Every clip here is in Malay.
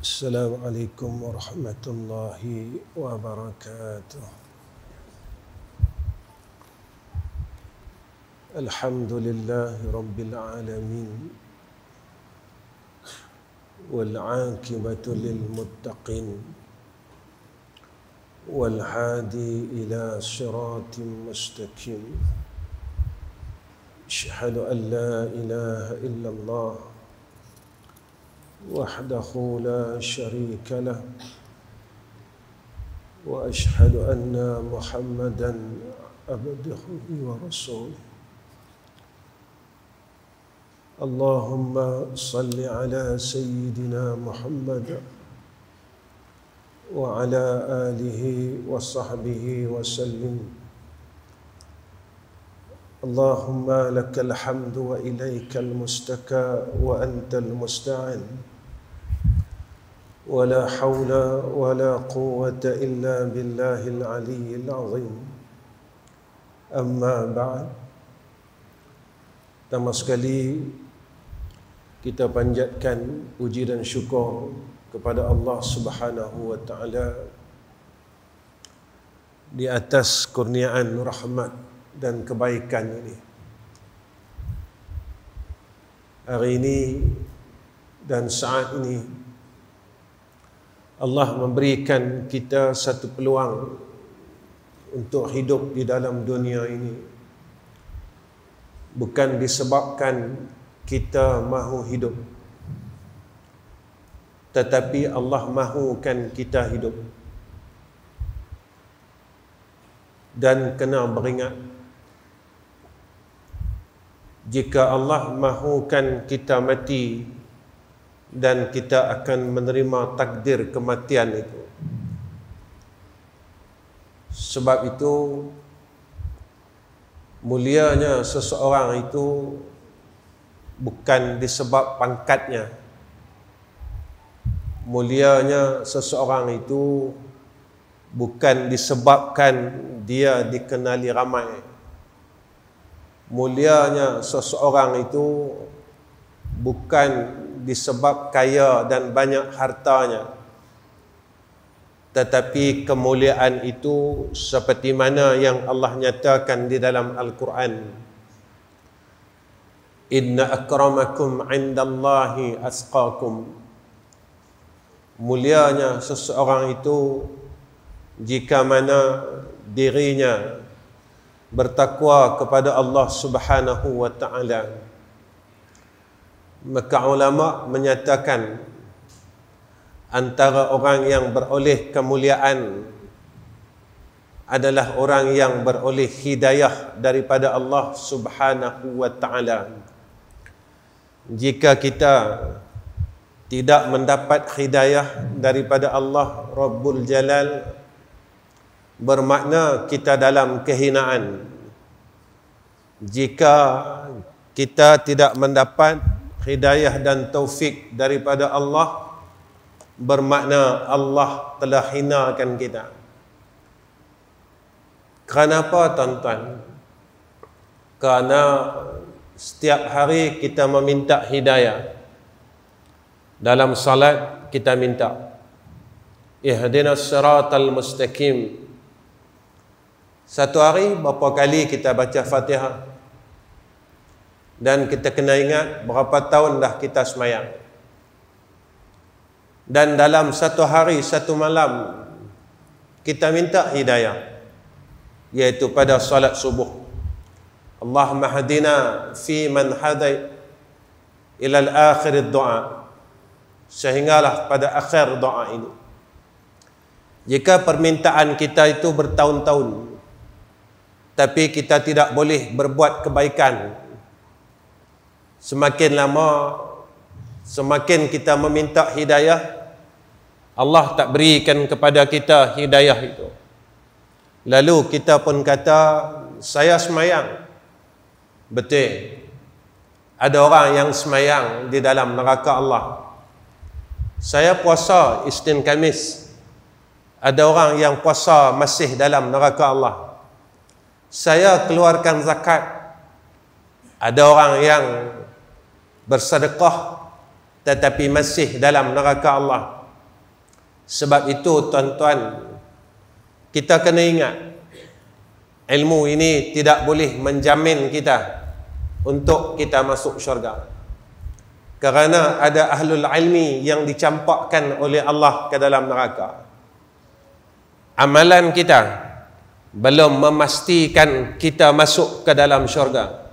السلام عليكم ورحمة الله وبركاته. الحمد لله رب العالمين والعاقبة للمتقين والهادي إلى صراط مستقيم. أشهد أن لا إله إلا الله وحده لا شريك له وأشهد أن محمدا عبده ورسوله. اللهم صل على سيدنا محمد وعلى آله وصحبه وسلم. اللهم لك الحمد وإليك المستكى وأنت المستعان، ولا حول ولا قوة إلا بالله العلي العظيم. أما بعد. Pertama sekali kita panjatkan puji dan syukur kepada Allah Subhanahu wa taala di atas kurniaan rahmat dan kebaikan ini. Hari ini dan saat ini Allah memberikan kita satu peluang untuk hidup di dalam dunia ini, bukan disebabkan kita mahu hidup, tetapi Allah mahukan kita hidup. Dan kena beringat, jika Allah mahukan kita mati dan kita akan menerima takdir kematian itu. Sebab itu mulianya seseorang itu bukan disebab pangkatnya. Mulianya seseorang itu bukan disebabkan dia dikenali ramai. Mulianya seseorang itu bukan disebab kaya dan banyak hartanya, tetapi kemuliaan itu seperti mana yang Allah nyatakan di dalam Al-Quran. Inna akramakum indallahi asqakum. Mulianya seseorang itu jika mana dirinya bertakwa kepada Allah Subhanahu wa taala. Maka ulama menyatakan antara orang yang beroleh kemuliaan adalah orang yang beroleh hidayah daripada Allah Subhanahu wa taala. Jika kita tidak mendapat hidayah daripada Allah Rabbul Jalal, bermakna kita dalam kehinaan. Jika kita tidak mendapat hidayah dan taufik daripada Allah, bermakna Allah telah hinakan kita. Kenapa tuan-tuan? Kerana setiap hari kita meminta hidayah. Dalam salat kita minta ihdinas siratal mustaqim. Satu hari berapa kali kita baca Fatihah? Dan kita kena ingat berapa tahun dah kita semayang. Dan dalam satu hari, satu malam kita minta hidayah, iaitu pada salat subuh. Allahumma hadina fi man hadait ila al-akhir doa, sehinggalah pada akhir doa ini. Jika permintaan kita itu bertahun-tahun, tapi kita tidak boleh berbuat kebaikan, semakin lama, semakin kita meminta hidayah, Allah tak berikan kepada kita hidayah itu. Lalu kita pun kata, saya semayang. Betul. Ada orang yang semayang di dalam neraka Allah. Saya puasa Isnin Khamis. Ada orang yang puasa masih dalam neraka Allah. Saya keluarkan zakat. Ada orang yang bersedekah tetapi masih dalam neraka Allah. Sebab itu tuan-tuan, kita kena ingat, ilmu ini tidak boleh menjamin kita untuk kita masuk syurga. Kerana ada ahlul ilmi yang dicampakkan oleh Allah ke dalam neraka. Amalan kita belum memastikan kita masuk ke dalam syurga.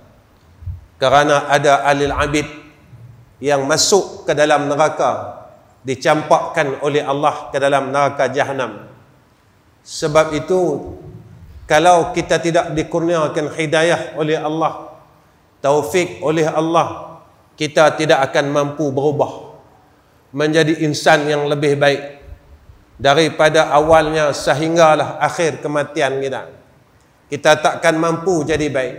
Kerana ada ahlul abid yang masuk ke dalam neraka, dicampakkan oleh Allah ke dalam neraka Jahannam. Sebab itu, kalau kita tidak dikurniakan hidayah oleh Allah, taufik oleh Allah, kita tidak akan mampu berubah menjadi insan yang lebih baik daripada awalnya sehinggalah akhir kematian kita. Kita takkan mampu jadi baik.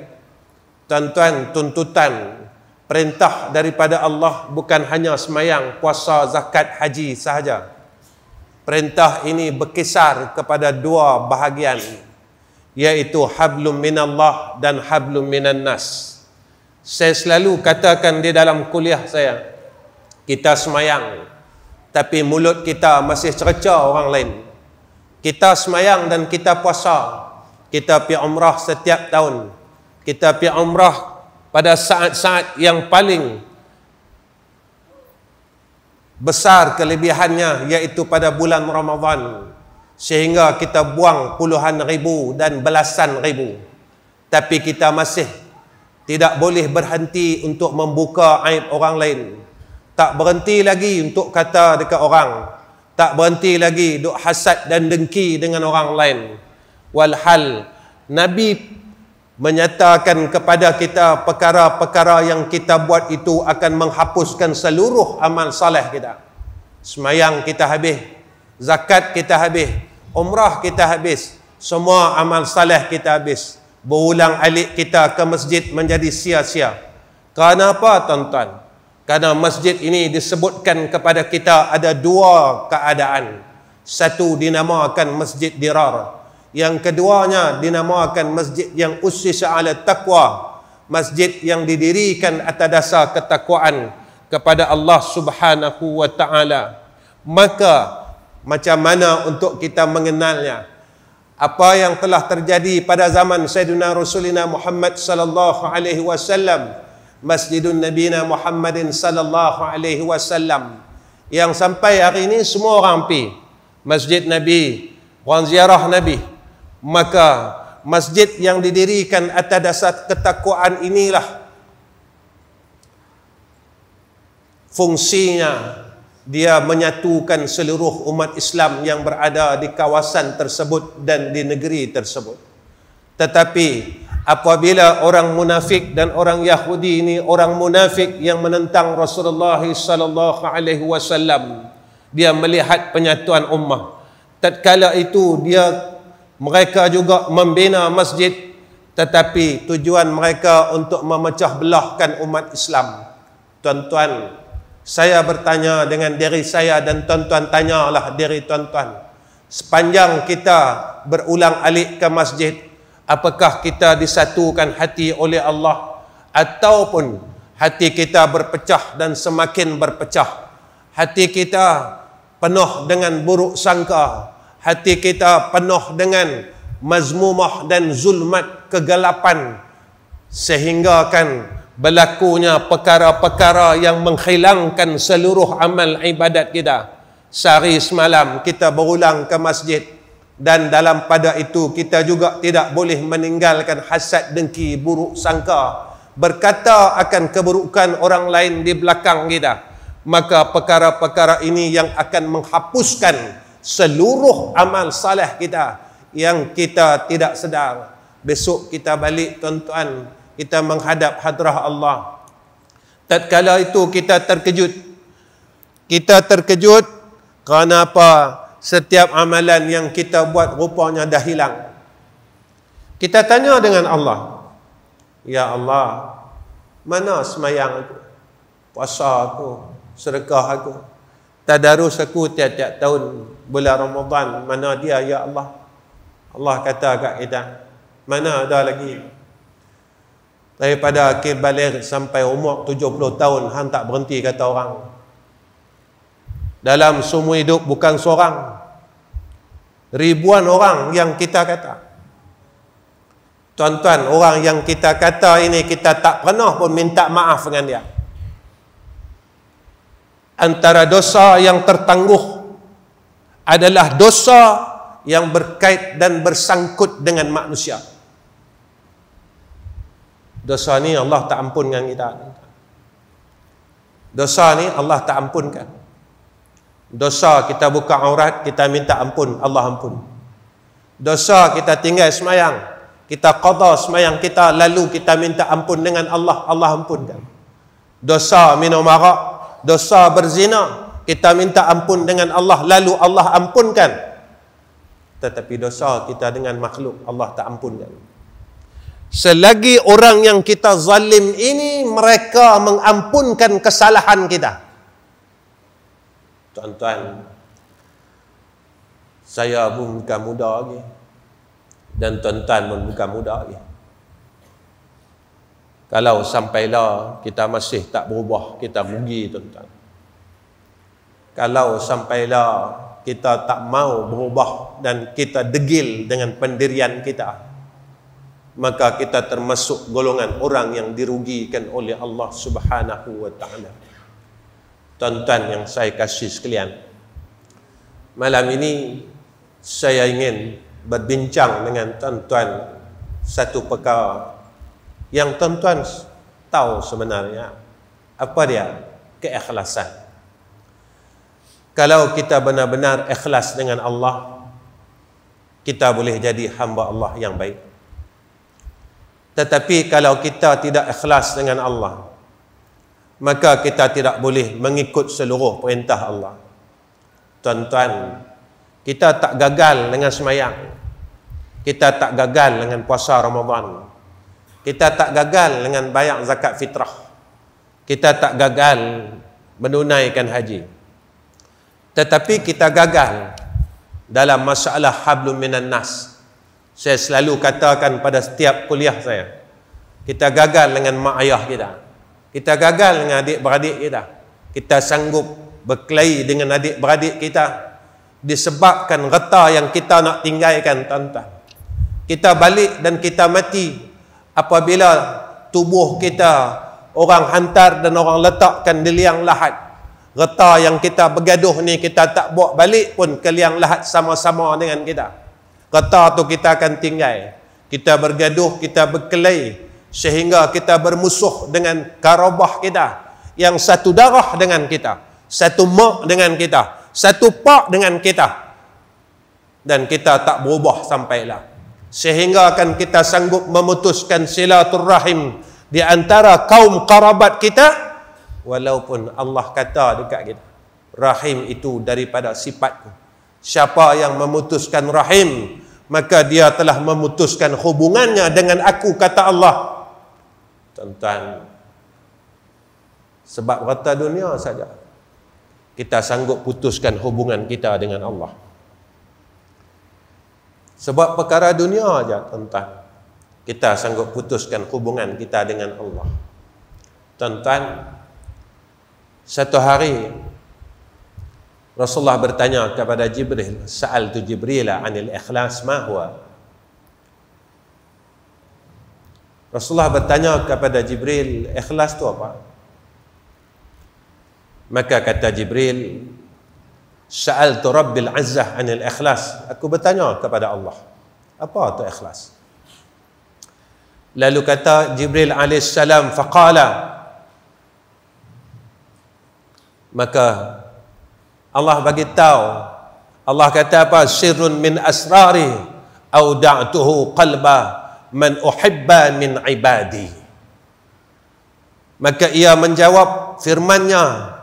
Tuan-tuan, tuntutan perintah daripada Allah bukan hanya semayang, puasa, zakat, haji sahaja. Perintah ini berkisar kepada dua bahagian, iaitu hablum minallah dan hablum minan nas. Saya selalu katakan di dalam kuliah saya, kita semayang tapi mulut kita masih cerca orang lain. Kita semayang dan kita puasa, kita pergi umrah setiap tahun, kita pergi umrah pada saat-saat yang paling besar kelebihannya, iaitu pada bulan Ramadan, sehingga kita buang puluhan ribu dan belasan ribu. Tapi kita masih tidak boleh berhenti untuk membuka aib orang lain. Tak berhenti lagi untuk kata dekat orang. Tak berhenti lagi duk hasad dan dengki dengan orang lain. Walhal Nabi menyatakan kepada kita perkara-perkara yang kita buat itu akan menghapuskan seluruh amal saleh kita. Semayang kita habis, zakat kita habis, umrah kita habis, semua amal saleh kita habis. Berulang alik kita ke masjid menjadi sia-sia. Kerana apa tuan-tuan? Kerana masjid ini disebutkan kepada kita ada dua keadaan. Satu dinamakan masjid dirar, yang keduanya dinamakan masjid yang ussisa ala taqwa, masjid yang didirikan atas dasar ketakwaan kepada Allah Subhanahu wa taala. Maka macam mana untuk kita mengenalnya? Apa yang telah terjadi pada zaman Sayyidina Rasulina Muhammad sallallahu alaihi wasallam, Masjidun Nabina Muhammadin sallallahu alaihi wasallam, yang sampai hari ini semua orang pergi Masjid Nabi, orang ziarah Nabi. Maka masjid yang didirikan atas dasar ketakwaan inilah fungsinya, dia menyatukan seluruh umat Islam yang berada di kawasan tersebut dan di negeri tersebut. Tetapi apabila orang munafik dan orang Yahudi ini, orang munafik yang menentang Rasulullah sallallahu alaihi wasallam, dia melihat penyatuan ummah. Tatkala itu mereka juga membina masjid, tetapi tujuan mereka untuk memecah belahkan umat Islam. Tuan-tuan, saya bertanya dengan diri saya dan tuan-tuan tanyalah diri tuan-tuan. Sepanjang kita berulang alik ke masjid, apakah kita disatukan hati oleh Allah, ataupun hati kita berpecah dan semakin berpecah? Hati kita penuh dengan buruk sangka, hati kita penuh dengan mazmumah dan zulmat, kegelapan, sehingga berlakunya perkara-perkara yang menghilangkan seluruh amal ibadat kita. Sehari semalam kita berulang ke masjid, dan dalam pada itu kita juga tidak boleh meninggalkan hasad, dengki, buruk sangka, berkata akan keburukan orang lain di belakang kita. Maka perkara-perkara ini yang akan menghapuskan seluruh amal saleh kita yang kita tidak sedar. Besok kita balik tuan-tuan, kita menghadap hadrah Allah. Tatkala itu kita terkejut. Kita terkejut kerana apa? Setiap amalan yang kita buat rupanya dah hilang. Kita tanya dengan Allah, ya Allah, mana semayang aku, puasa aku, sedekah aku, tadarus aku tiap-tiap tahun bulan Ramadan, mana dia ya Allah? Allah kata kat kita, mana ada lagi? Daripada akhir balik sampai umur 70 tahun, hang tak berhenti kata orang. Dalam semua hidup bukan seorang, ribuan orang yang kita kata. Tuan-tuan, orang yang kita kata ini kita tak pernah pun minta maaf dengan dia. Antara dosa yang tertangguh adalah dosa yang berkait dan bersangkut dengan manusia. Dosa ni Allah tak ampunkan kita. Dosa ni Allah tak ampunkan. Dosa kita buka aurat, kita minta ampun, Allah ampun. Dosa kita tinggal semayang, kita qada semayang kita, lalu kita minta ampun dengan Allah, Allah ampunkan. Dosa minum arak, dosa berzina, kita minta ampun dengan Allah, lalu Allah ampunkan. Tetapi dosa kita dengan makhluk, Allah tak ampunkan. Selagi orang yang kita zalim ini mereka mengampunkan kesalahan kita. Tuan-tuan, saya pun bukan muda lagi, dan tuan-tuan pun bukan muda lagi. Kalau sampailah kita masih tak berubah, kita rugi, tuan-tuan. Kalau sampailah kita tak mau berubah dan kita degil dengan pendirian kita, maka kita termasuk golongan orang yang dirugikan oleh Allah Subhanahu wa ta'ala. Tuan-tuan yang saya kasih sekalian, malam ini saya ingin berbincang dengan tuan-tuan satu perkara yang tuan-tuan tahu sebenarnya. Apa dia? Keikhlasan. Kalau kita benar-benar ikhlas dengan Allah, kita boleh jadi hamba Allah yang baik. Tetapi kalau kita tidak ikhlas dengan Allah, maka kita tidak boleh mengikut seluruh perintah Allah. Tuan-tuan, kita tak gagal dengan semayang, kita tak gagal dengan puasa Ramadan, kita tak gagal dengan bayar zakat fitrah, kita tak gagal menunaikan haji. Tetapi kita gagal dalam masalah hablum minan nas. Saya selalu katakan pada setiap kuliah saya, kita gagal dengan mak ayah kita, kita gagal dengan adik-beradik kita, kita sanggup berkelahi dengan adik-beradik kita disebabkan reta yang kita nak tinggalkan, tuan-tuan. Kita balik dan kita mati apabila tubuh kita orang hantar dan orang letakkan di liang lahat. Reta yang kita bergaduh ni kita tak bawa balik pun ke liang lahat sama-sama dengan kita. Reta tu kita akan tinggal. Kita bergaduh, kita berkelahi sehingga kita bermusuh dengan karabah kita yang satu darah dengan kita, satu mak dengan kita, satu pak dengan kita, dan kita tak berubah sampailah sehingga akan kita sanggup memutuskan silaturrahim di antara kaum karabat kita, walaupun Allah kata dekat kita, rahim itu daripada sifatku. Siapa yang memutuskan rahim, maka dia telah memutuskan hubungannya dengan aku, kata Allah. Tuan-tuan, sebab rata dunia saja kita sanggup putuskan hubungan kita dengan Allah. Sebab perkara dunia saja, tuan-tuan, kita sanggup putuskan hubungan kita dengan Allah. Tuan-tuan, satu hari Rasulullah bertanya kepada Jibril, sa'altu Jibrila 'anil ikhlas ma huwa. Rasulullah bertanya kepada Jibril, ikhlas itu apa? Maka kata Jibril, sa'altu Rabbil Azzah 'anil ikhlas. Aku bertanya kepada Allah, apa itu ikhlas? Lalu kata Jibril alaihissalam, faqala, maka Allah bagi tahu, Allah kata apa? Sirrun min asrari auda'tuhu qalba man uhibba min ibadi. Maka ia menjawab firman-Nya,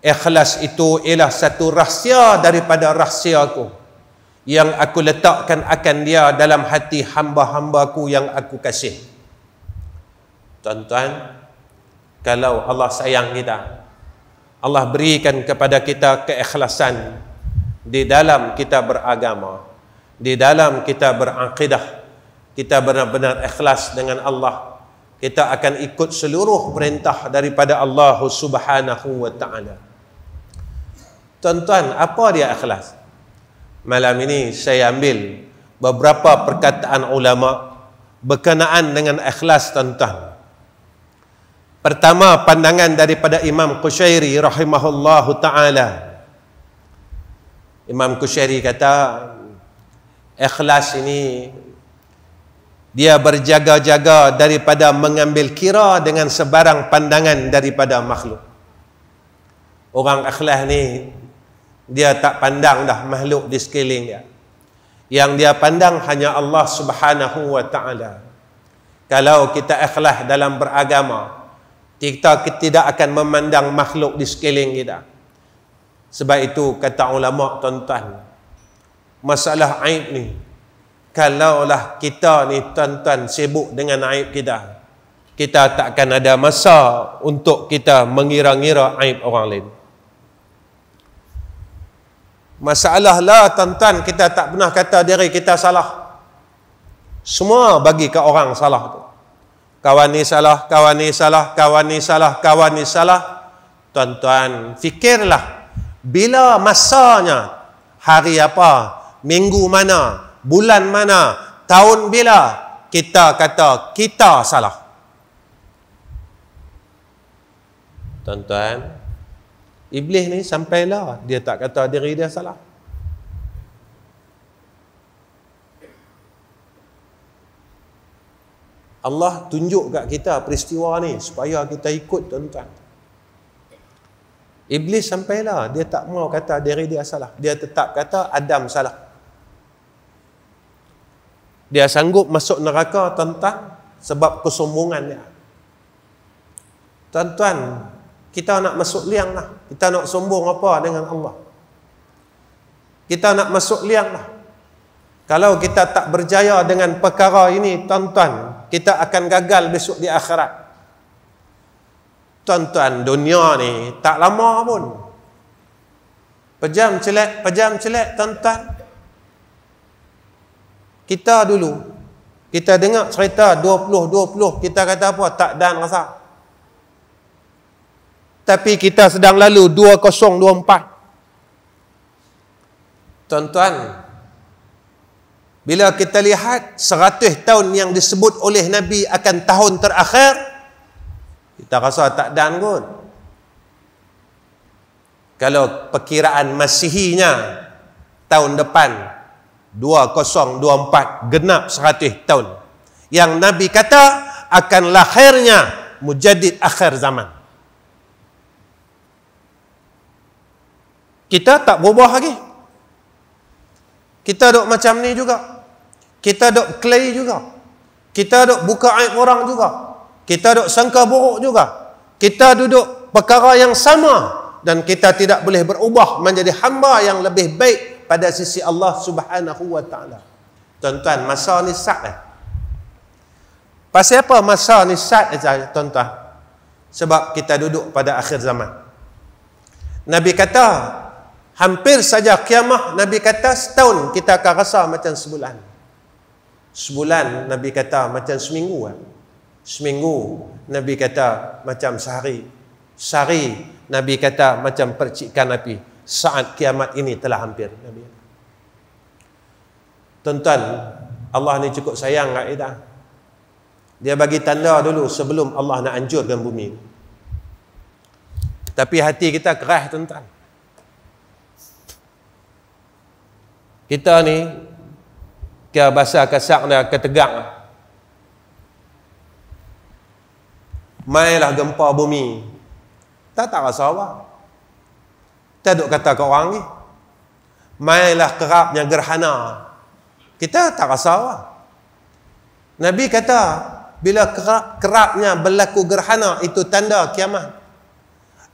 ikhlas itu ialah satu rahsia daripada rahsiaku yang aku letakkan akan dia dalam hati hamba-hambaku yang aku kasih. Tuan-tuan, kalau Allah sayang kita, Allah berikan kepada kita keikhlasan di dalam kita beragama, di dalam kita berakidah, kita benar-benar ikhlas dengan Allah, kita akan ikut seluruh perintah daripada Allah Subhanahu wa ta'ala. Tuan-tuan, apa dia ikhlas? Malam ini saya ambil beberapa perkataan ulama berkenaan dengan ikhlas, tuan-tuan. Pertama, pandangan daripada Imam Qushairi rahimahullahu ta'ala. Imam Qushairi kata, ikhlas ini dia berjaga-jaga daripada mengambil kira dengan sebarang pandangan daripada makhluk. Orang ikhlas ni dia tak pandang dah makhluk di sekeliling dia. Yang dia pandang hanya Allah Subhanahu wa ta'ala. Kalau kita ikhlas dalam beragama, kita tidak akan memandang makhluk di sekeliling kita. Sebab itu kata ulama, tuan-tuan, masalah aib ni, kalaulah kita ni tuan-tuan sibuk dengan aib kita, kita takkan ada masa untuk kita mengira-ngira aib orang lain. Masalah lah tuan-tuan, kita tak pernah kata diri kita salah. Semua bagi ke orang salah tu. Kawan ni salah, kawan ni salah, kawan ni salah, kawan ni salah. Tuan-tuan, fikirlah, bila masanya, hari apa, minggu mana, bulan mana, tahun bila kita kata kita salah. Tuan-tuan, iblis ni sampailah dia tak kata diri dia salah. Allah tunjuk kat kita peristiwa ni supaya kita ikut, tuan-tuan. Iblis sampailah dia tak mau kata diri dia salah. Dia tetap kata Adam salah. Dia sanggup masuk neraka, tuan-tuan, sebab kesombongan dia. Tuan-tuan, kita nak masuk liang lah. Kita nak sombong apa dengan Allah? Kita nak masuk liang lah. Kalau kita tak berjaya dengan perkara ini, tuan-tuan, kita akan gagal besok di akhirat. Tuan-tuan, dunia ni tak lama pun. Pejam celek, tuan-tuan. Kita dulu, kita dengar cerita 2020, kita kata apa? Tak dan rasa. Tapi kita sedang lalu 2024. Tuan-tuan, bila kita lihat 100 tahun yang disebut oleh Nabi akan tahun terakhir, kita rasa tak dan kot. Kalau perkiraan Masihinya tahun depan 2024 genap 100 tahun, yang Nabi kata akan lahirnya mujaddid akhir zaman. Kita tak berubah lagi. Kita duk macam ni juga. Kita duk clay juga. Kita duk buka aib orang juga. Kita duk sangka buruk juga. Kita duduk perkara yang sama, dan kita tidak boleh berubah menjadi hamba yang lebih baik pada sisi Allah Subhanahu wa ta'ala. Tuan-tuan, masa ni sat Pasal apa masa ni sat tuan-tuan? Sebab kita duduk pada akhir zaman. Nabi kata hampir saja kiamah. Nabi kata setahun kita akan rasa macam sebulan. Sebulan Nabi kata macam seminggu. Seminggu Nabi kata macam sehari. Sehari Nabi kata macam percikan api. Saat kiamat ini telah hampir. Nabi. Tuan-tuan, Allah ni cukup sayang kat kita. Dia bagi tanda dulu sebelum Allah nak hancurkan bumi. Tapi hati kita keras, tuan-tuan. Kita ni ke bahasa kasar dia ketegak. Mailah gempa bumi. Tak rasa apa. Kita duk kata ke orang ni, mailah kerapnya gerhana. Kita tak rasa apa. Nabi kata bila kerapnya berlaku gerhana itu tanda kiamat.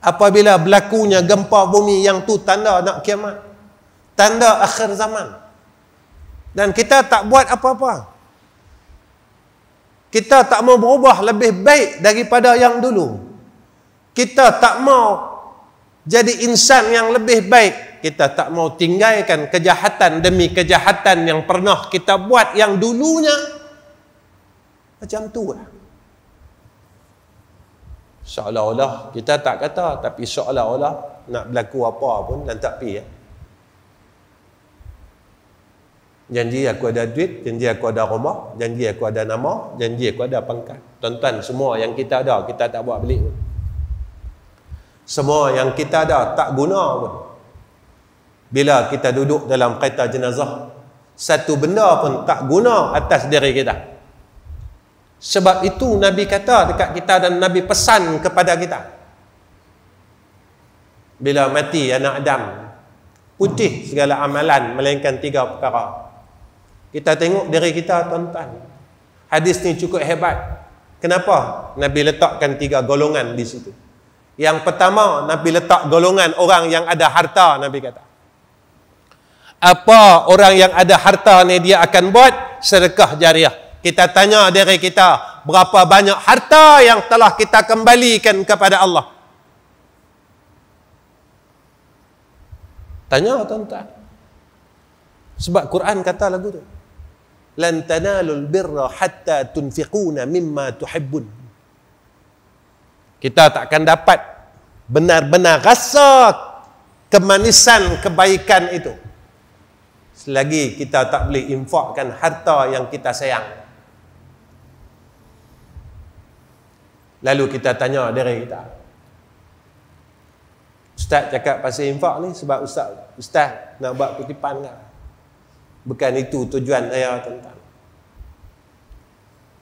Apabila berlakunya gempa bumi yang tu tanda nak kiamat. Tanda akhir zaman. Dan kita tak buat apa-apa. Kita tak mau berubah lebih baik daripada yang dulu. Kita tak mau jadi insan yang lebih baik. Kita tak mau tinggalkan kejahatan demi kejahatan yang pernah kita buat yang dulunya. Macam tu lah. Seolah-olah kita tak kata, tapi seolah-olah nak berlaku apa pun dan tak pi. Janji aku ada duit, janji aku ada rumah, janji aku ada nama, janji aku ada pangkat. Tuan-tuan, semua yang kita ada, kita tak buat balik pun. Semua yang kita ada, tak guna pun. Bila kita duduk dalam kereta jenazah, satu benda pun tak guna atas diri kita. Sebab itu Nabi kata dekat kita dan Nabi pesan kepada kita. Bila mati anak Adam, putih segala amalan melainkan 3 perkara. Kita tengok diri kita, tuan-tuan. Hadis ni cukup hebat. Kenapa? Nabi letakkan 3 golongan di situ. Yang pertama, Nabi letak golongan orang yang ada harta, Nabi kata. Apa orang yang ada harta ni dia akan buat? Sedekah jariah. Kita tanya diri kita, berapa banyak harta yang telah kita kembalikan kepada Allah? Tanya, tuan-tuan. Sebab Quran kata lagu tu, lan tanalul birra hatta tunfiquna mimma tuhibbun. Kita takkan dapat benar-benar rasa kemanisan kebaikan itu selagi kita tak boleh infakkan harta yang kita sayang. Lalu kita tanya diri kita, Ustaz cakap pasal infak ni sebab Ustaz nak buat kutipan ke? Bukan itu tujuan saya, tuan-tuan.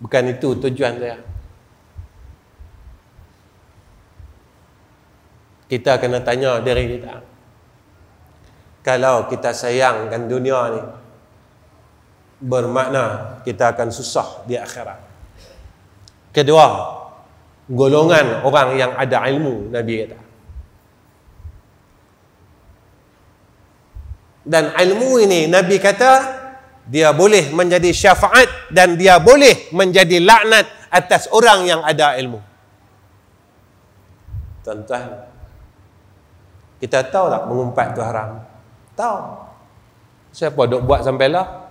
Bukan itu tujuan saya. Kita kena tanya diri kita, kalau kita sayangkan dunia ni, bermakna kita akan susah di akhirat. Kedua, golongan orang yang ada ilmu, Nabi kata. Dan ilmu ini Nabi kata dia boleh menjadi syafaat dan dia boleh menjadi laknat atas orang yang ada ilmu. Tuan-tuan, kita tahu tak mengumpat tu haram? Tahu. Siapa duk buat sampai lah?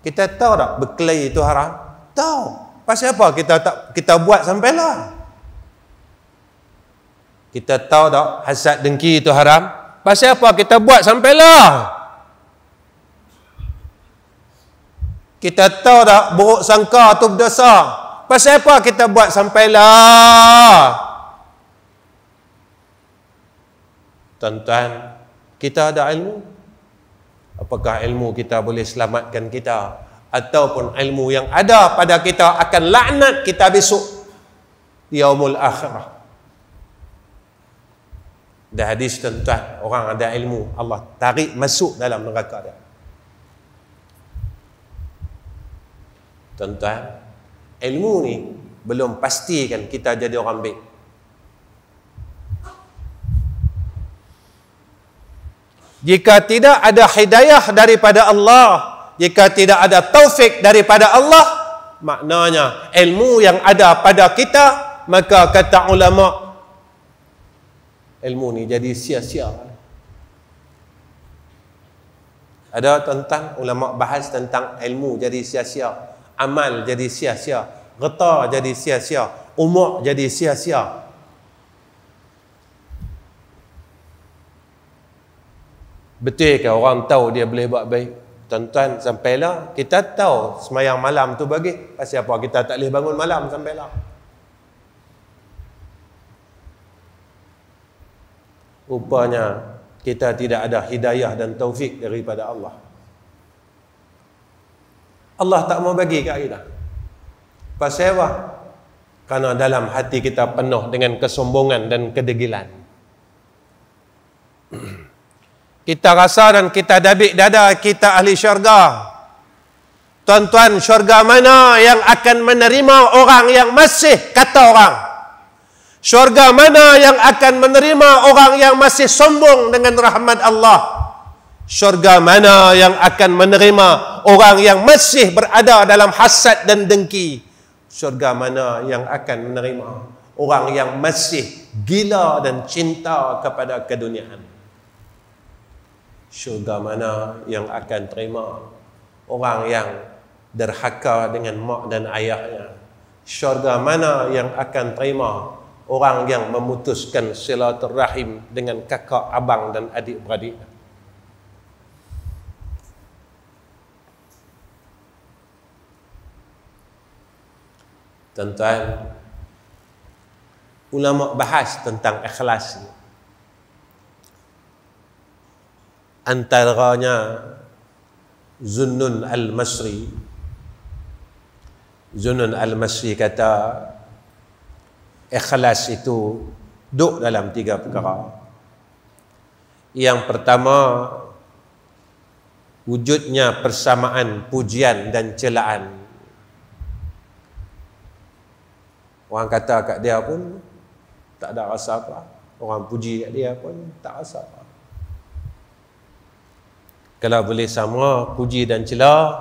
Kita tahu tak berkelahi itu haram? Tahu. Pasal apa kita buat sampai lah? Kita tahu tak hasad dengki itu haram? Pasal apa kita buat sampailah? Kita tahu tak buruk sangka itu berdosa? Pasal apa kita buat sampailah? Tuan-tuan, kita ada ilmu. Apakah ilmu kita boleh selamatkan kita? Ataupun ilmu yang ada pada kita akan laknat kita besok di yaumul akhirah. Dah hadis, tuan-tuan, orang ada ilmu Allah tarik masuk dalam neraka dia. Tuan-tuan, ilmu ni belum pastikan kita jadi orang baik. Jika tidak ada hidayah daripada Allah, jika tidak ada taufik daripada Allah, maknanya ilmu yang ada pada kita, maka kata ulama, ilmu ni jadi sia-sia. Ada tuan-tuan ulama bahas tentang ilmu jadi sia-sia, amal jadi sia-sia, reta jadi sia-sia, umur jadi sia-sia. Betul ke orang tahu dia boleh buat baik? Tuan-tuan, sampailah kita tahu semayang malam tu bagi. Pasal apa kita tak boleh bangun malam sampailah? Rupanya kita tidak ada hidayah dan taufik daripada Allah. Allah tak mau bagi kat kita. Pasal apa? Kerana dalam hati kita penuh dengan kesombongan dan kedegilan. Kita rasa dan kita dabik dada kita ahli syurga. Tuan-tuan, syurga mana yang akan menerima orang yang masih kata orang? Syurga mana yang akan menerima orang yang masih sombong dengan rahmat Allah? Syurga mana yang akan menerima orang yang masih berada dalam hasad dan dengki? Syurga mana yang akan menerima orang yang masih gila dan cinta kepada keduniaan? Syurga mana yang akan terima orang yang derhaka dengan mak dan ayahnya, syurga mana yang akan terima orang yang memutuskan silaturahim dengan kakak, abang dan adik-beradik. Tuan-tuan, ulama bahas tentang ikhlas. Antaranya Zunnun al-Masri. Zunnun al-Masri kata ikhlas itu duduk dalam 3 perkara. Yang pertama, wujudnya persamaan pujian dan celaan. Orang kata kat dia pun tak ada rasa apa. Orang puji kat dia pun tak rasa apa. Kalau boleh sama puji dan cela,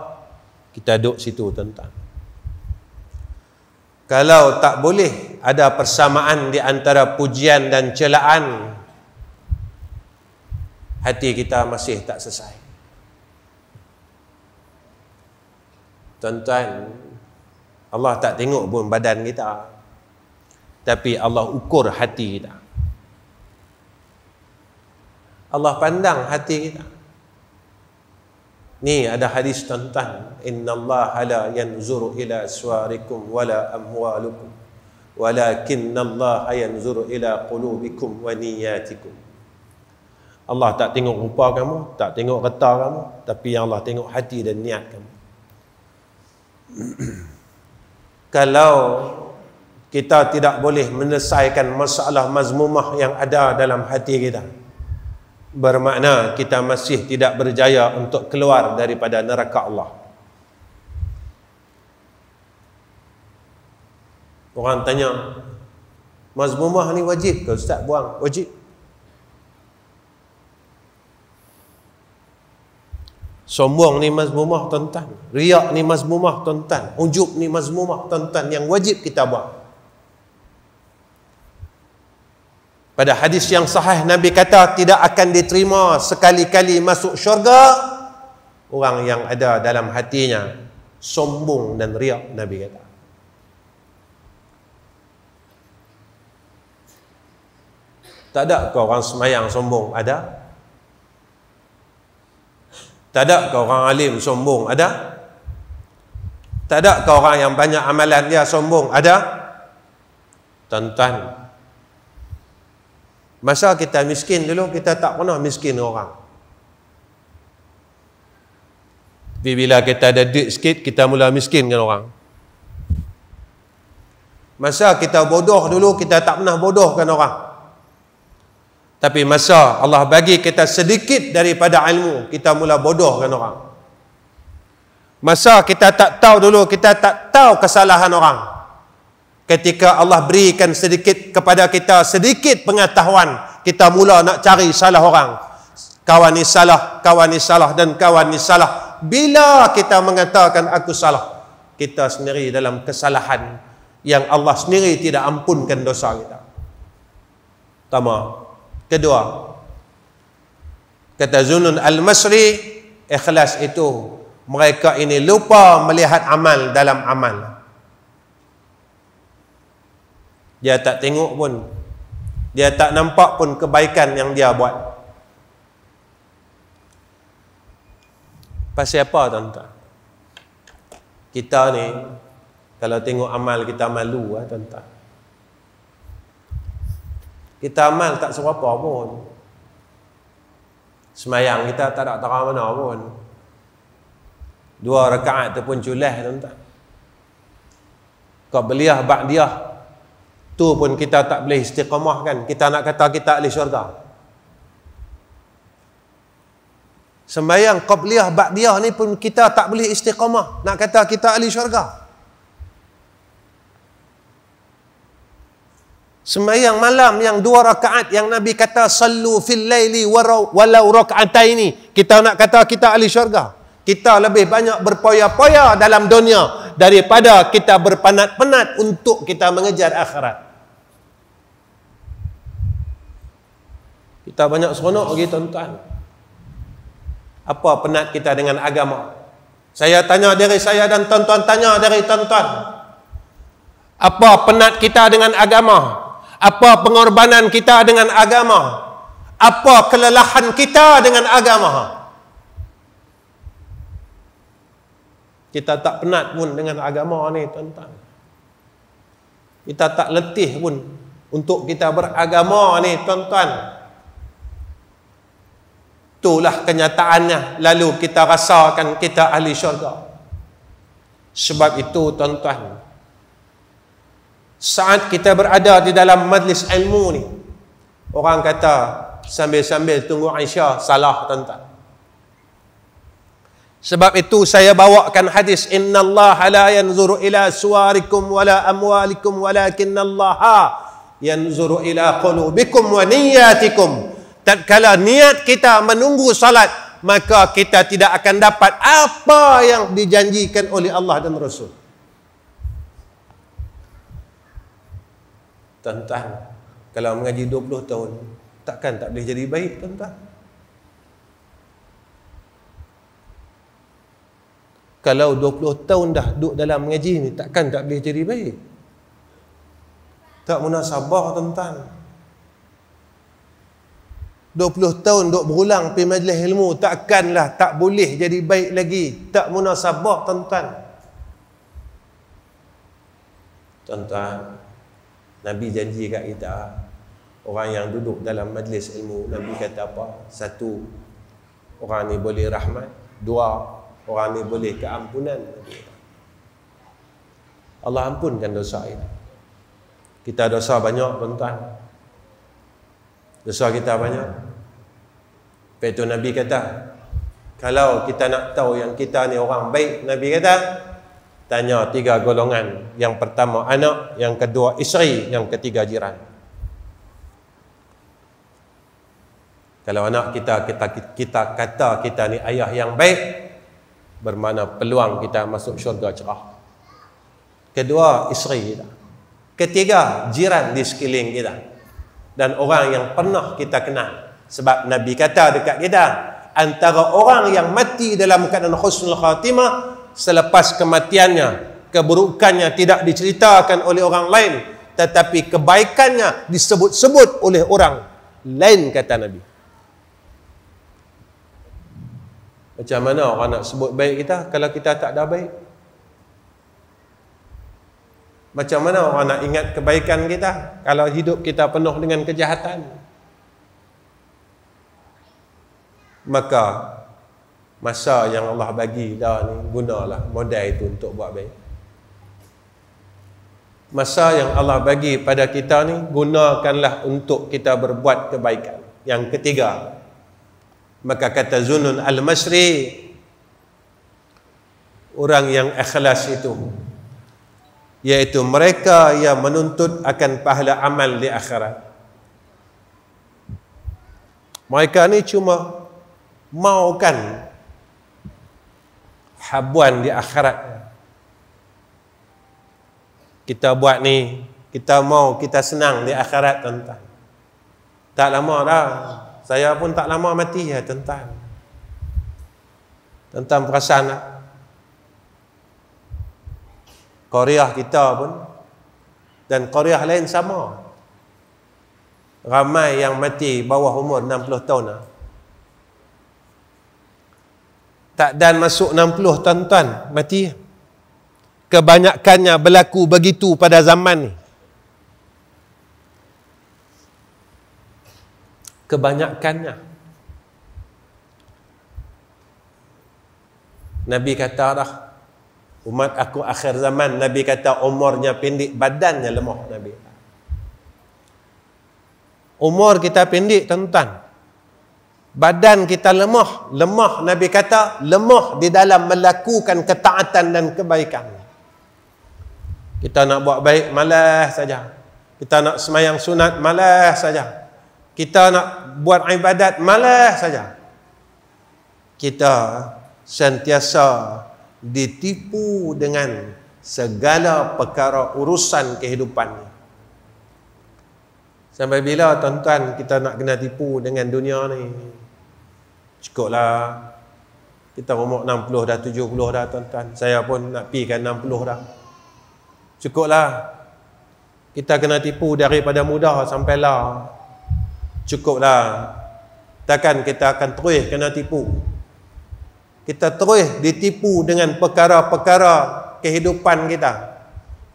kita duduk situ tuan-tuan. Kalau tak boleh ada persamaan di antara pujian dan celaan, hati kita masih tak selesai. Tuan-tuan, Allah tak tengok pun badan kita, tapi Allah ukur hati kita. Allah pandang hati kita. Ni ada hadis tuan-tuan, innallaha la yanzuru ila suwarikum wala amwalukum walakinnallaha yanzuru ila qulubikum wa niyyatikum. Allah tak tengok rupa kamu, tak tengok reta kamu, tapi yang Allah tengok hati dan niat kamu. Kalau kita tidak boleh menyelesaikan masalah mazmumah yang ada dalam hati kita, bermakna kita masih tidak berjaya untuk keluar daripada neraka Allah. Orang tanya, mazmumah ni wajib ke Ustaz buang? Wajib. Sombong ni mazmumah tuan-tuan, riak ni mazmumah tuan-tuan, ujub ni mazmumah tuan-tuan yang wajib kita buang. Pada hadis yang sahih, Nabi kata tidak akan diterima sekali-kali masuk syurga orang yang ada dalam hatinya sombong dan riak. Nabi kata, tak ada ke orang semayang sombong? Ada. Tak ada ke orang alim sombong? Ada. Tak ada ke orang yang banyak amalan dia sombong? Ada. Tuan-tuan, masa kita miskin dulu, kita tak pernah miskin orang. Tapi bila kita ada duit sikit, kita mula miskin dengan orang. Masa kita bodoh dulu, kita tak pernah bodohkan orang. Tapi masa Allah bagi kita sedikit daripada ilmu, kita mula bodohkan orang. Masa kita tak tahu dulu, kita tak tahu kesalahan orang. Ketika Allah berikan sedikit kepada kita, sedikit pengetahuan, kita mula nak cari salah orang. Kawan ni salah, kawan ni salah, dan kawan ni salah. Bila kita mengatakan aku salah, kita sendiri dalam kesalahan yang Allah sendiri tidak ampunkan dosa kita. Pertama. Kedua, kata Zunnun al-Masri, ikhlas itu mereka ini lupa melihat amal dalam amal. Dia tak tengok pun, dia tak nampak pun kebaikan yang dia buat. Pasal apa tuan-tuan? Kita ni kalau tengok amal kita malu tuan-tuan. Kita amal tak seberapa pun. Semayang kita tak ada tara mana pun. 2 rakaat tu pun culah tuan-tuan. Qabliyah ba'diyah tu pun kita tak boleh istiqamah kan. Kita nak kata kita ahli syurga. Sembahyang qabliyah ba'diyah ni pun kita tak boleh istiqamah, nak kata kita ahli syurga. Sembahyang malam yang 2 rakaat yang Nabi kata sallu fil laili walau raka'ataini, kita nak kata kita ahli syurga. Kita lebih banyak berpoya-poya dalam dunia daripada kita berpenat-penat untuk kita mengejar akhirat. Kita banyak seronok lagi tuan-tuan. Apa penat kita dengan agama? Saya tanya diri saya dan tuan-tuan tanya dari tuan-tuan. Apa penat kita dengan agama? Apa pengorbanan kita dengan agama? Apa kelelahan kita dengan agama? Kita tak penat pun dengan agama ni, tuan-tuan. Kita tak letih pun untuk kita beragama ni, tuan-tuan. Itulah kenyataannya. Lalu kita rasakan kita ahli syurga. Sebab itu, tuan-tuan, saat kita berada di dalam majlis ilmu ni, orang kata sambil-sambil tunggu Aisyah, salah, tuan-tuan. Sebab itu saya bawakan hadis, innallaha la yanzuru ila suwarikum wala amwalikum walakinnallaha yanzuru ila qulubikum wa niyyatikum. Tatkala niat kita menunggu salat, maka kita tidak akan dapat apa yang dijanjikan oleh Allah dan Rasul. Tuan-tuan, kalau mengaji 20 tahun, takkan tak boleh jadi baik, tuan-tuan. Kalau 20 tahun dah duduk dalam mengaji ni, takkan tak boleh jadi baik. Tak munasabah, tuan-tuan. 20 tahun duduk berulang pergi majlis ilmu, takkanlah tak boleh jadi baik lagi. Tak munasabah, tuan-tuan. Tuan-tuan, Nabi janji kat kita, orang yang duduk dalam majlis ilmu, Nabi kata apa? Satu, orang ni boleh rahmat. Dua, orang ni boleh keampunan. Allah ampunkan dosa kita. Kita dosa banyak, tuan-tuan. Dosa kita banyak. Lepas itu Nabi kata, kalau kita nak tahu yang kita ni orang baik, Nabi kata, tanya 3 golongan. Yang pertama anak, yang kedua isteri, yang ketiga jiran. Kalau anak kita kata kita ni ayah yang baik, bermakna peluang kita masuk syurga cerah. Kedua, isteri kita. Ketiga, jiran di sekeliling kita. Dan orang yang pernah kita kenal. Sebab Nabi kata dekat kita, antara orang yang mati dalam keadaan husnul khatimah, selepas kematiannya, keburukannya tidak diceritakan oleh orang lain, tetapi kebaikannya disebut-sebut oleh orang lain, kata Nabi. Macam mana orang nak sebut baik kita kalau kita tak ada baik? Macam mana orang nak ingat kebaikan kita kalau hidup kita penuh dengan kejahatan? Maka masa yang Allah bagi dah ni, gunalah modal itu untuk buat baik. Masa yang Allah bagi pada kita ni, gunakanlah untuk kita berbuat kebaikan. Yang ketiga, maka kata Zunun Al-Masri, orang yang ikhlas itu, yaitu mereka yang menuntut akan pahala amal di akhirat. Mereka ni cuma maukan habuan di akhirat. Kita buat ni, kita mau, kita senang di akhirat, tuan-tuan. Tak lama dah. Saya pun tak lama mati ya, tuan-tuan. Tuan-tuan perasan tak? Korea kita pun dan Korea lain sama. Ramai yang mati bawah umur 60 tahun lah. Tak dan masuk 60, tuan-tuan, mati. Kebanyakannya berlaku begitu pada zaman ni. Kebanyakannya. Nabi kata dah, umat aku akhir zaman, Nabi kata umurnya pendek, badannya lemah. Nabi kata, umur kita pendek, tuan-tuan, badan kita lemah. Lemah, Nabi kata, lemah di dalam melakukan ketaatan dan kebaikan. Kita nak buat baik, malas saja. Kita nak semayang sunat, malas saja. Kita nak buat ibadat, malas saja. Kita sentiasa ditipu dengan segala perkara urusan kehidupan ni. Sampai bila, tuan-tuan, kita nak kena tipu dengan dunia ni? Cukuplah. Kita umur 60 dah, 70 dah, tuan-tuan. Saya pun nak pergi kan 60 dah. Cukuplah. Kita kena tipu daripada muda sampailah. Cukuplah. Takkan kita akan terus kena tipu. Kita terus ditipu dengan perkara-perkara kehidupan kita.